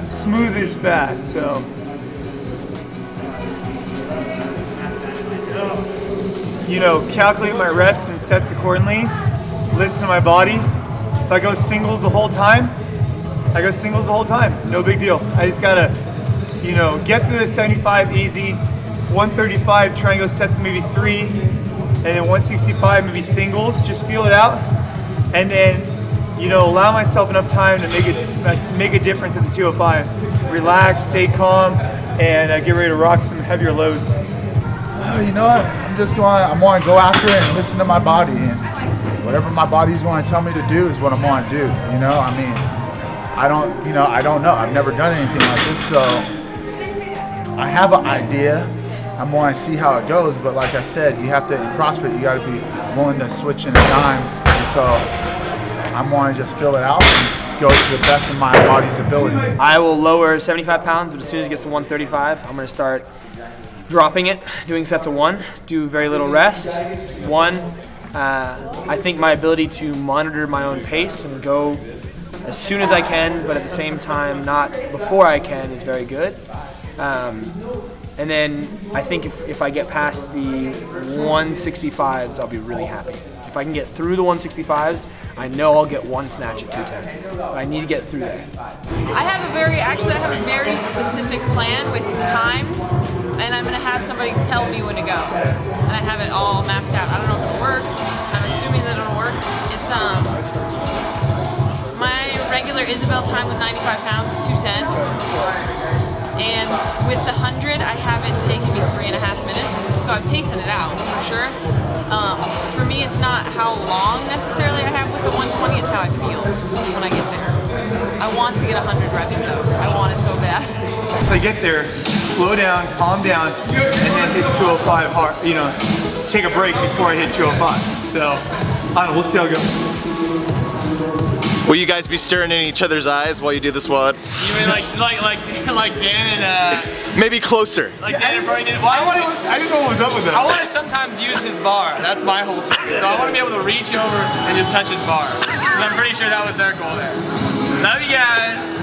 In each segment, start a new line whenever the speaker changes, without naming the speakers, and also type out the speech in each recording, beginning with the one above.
smooth as fast. So you know, calculate my reps and sets accordingly. Listen to my body. If I go singles the whole time, I go singles the whole time. No big deal. I just gotta, you know, get through the 75 easy. 135, try and go sets of maybe 3, and then 165 maybe singles. Just feel it out, and then, you know, allow myself enough time to make a difference at the 205. Relax, stay calm, and get ready to rock some heavier loads.
You know what? I want to go after it and listen to my body, and whatever my body's going to tell me to do is what I'm going to do. You know, I mean, I don't know. I've never done anything like this, so I have an idea. I'm going to see how it goes, but like I said, you have to, in CrossFit, you got to be willing to switch in a dime. And so I'm going to just fill it out and go to the best of my body's ability.
I will lower 75 pounds, but as soon as it gets to 135, I'm going to start dropping it, doing sets of 1, do very little rest. 1, I think my ability to monitor my own pace and go as soon as I can, but at the same time not before I can, is very good. And then I think if I get past the 165s, I'll be really happy. If I can get through the 165s, I know I'll get one snatch at 210. But I need to get through there.
I have a very specific plan with times, and I'm gonna have somebody tell me when to go. And I have it all mapped out. I don't know if it'll work. I'm assuming that it'll work. It's my regular Isabel time with 95 pounds is 210. And with the 100, I have it taking me 3.5 minutes, so I'm pacing it out for sure. For me, it's not how long necessarily I have with the 120, it's how I feel when I get there. I want to get 100 reps though. I want it so bad.
Once I get there, slow down, calm down, and then hit 205 hard. You know, take a break before I hit 205. So, I don't know, we'll see how it goes.
Will you guys be staring in each other's eyes while you do the squat?
You mean like Dan and
maybe closer.
Like Dan and Brian did. Well,
I didn't know what was up with that.
I want to sometimes use his bar. That's my whole thing. So I want to be able to reach over and just touch his bar. Because I'm pretty sure that was their goal there. Love you guys.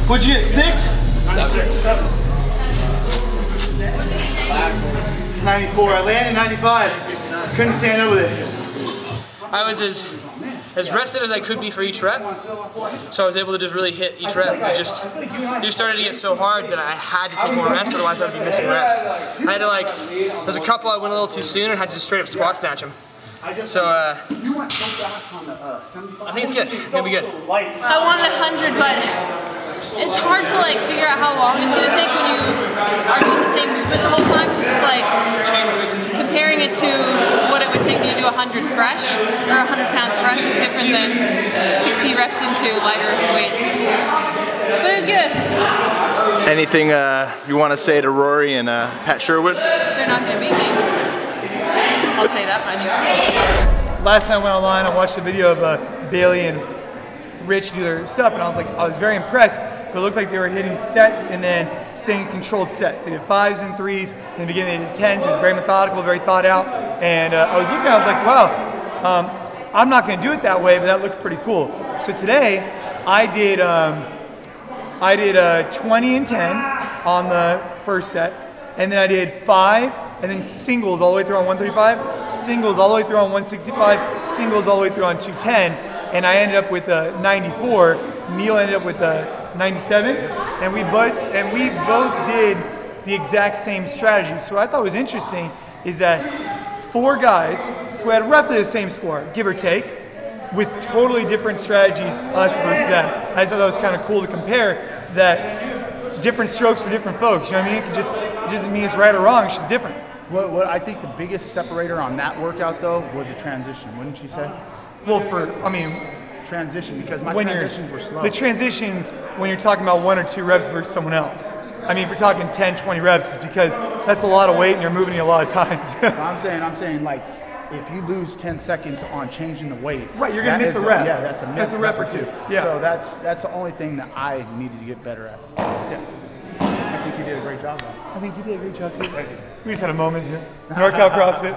What'd you get, 6?
7.
94, I landed 95. Couldn't stand up with it.
I was as rested as I could be for each rep, so I was able to just really hit each rep. It just started to get so hard that I had to take more rest, otherwise I would be missing reps. I had to there's a couple I went a little too soon and had to just straight up squat snatch them. So I think it's good. It's gonna be good.
I wanted 100, but it's hard to like figure out how long it's gonna take when you are doing the same movement the whole time, because it's like comparing it to what it would take me to do 100 fresh or 100 pounds fresh is different than 60 reps into lighter weights. But it was good.
Anything you want to say to Rory and Pat Sherwood?
They're not gonna beat me. I'll tell you that much.
Last time I went online, I watched a video of Bailey and Rich do their stuff, and I was very impressed. But it looked like they were hitting sets and then staying in controlled sets. They did 5s and 3s. In the beginning, they did 10s. It was very methodical, very thought out. And I was looking, I was like, wow, I'm not going to do it that way, but that looked pretty cool. So today, I did 20 and 10 on the first set, and then I did 5, and then singles all the way through on 135, singles all the way through on 165, singles all the way through on 210, and I ended up with a 94. Neil ended up with a 97, and we both did the exact same strategy. So what I thought was interesting is that 4 guys who had roughly the same score, give or take, with totally different strategies, us versus them. I thought that was kind of cool to compare that different strokes for different folks. You know what I mean? It doesn't mean it's right or wrong. It's just different.
What I think the biggest separator on that workout though was a transition, wouldn't you say?
Well,
transition, because my transitions were slow.
The transitions, when you're talking about 1 or 2 reps versus someone else. I mean, if you're talking 10, 20 reps, it's because that's a lot of weight and you're moving it a lot of times.
I'm saying like, if you lose 10 seconds on changing the weight,
right, you're gonna miss a rep.
Yeah, that's a
rep or two. Yeah.
So that's the only thing that I needed to get better at. Yeah. I think you did a great job, though.
I think you did a great job too. We just had a moment here. NorCal CrossFit.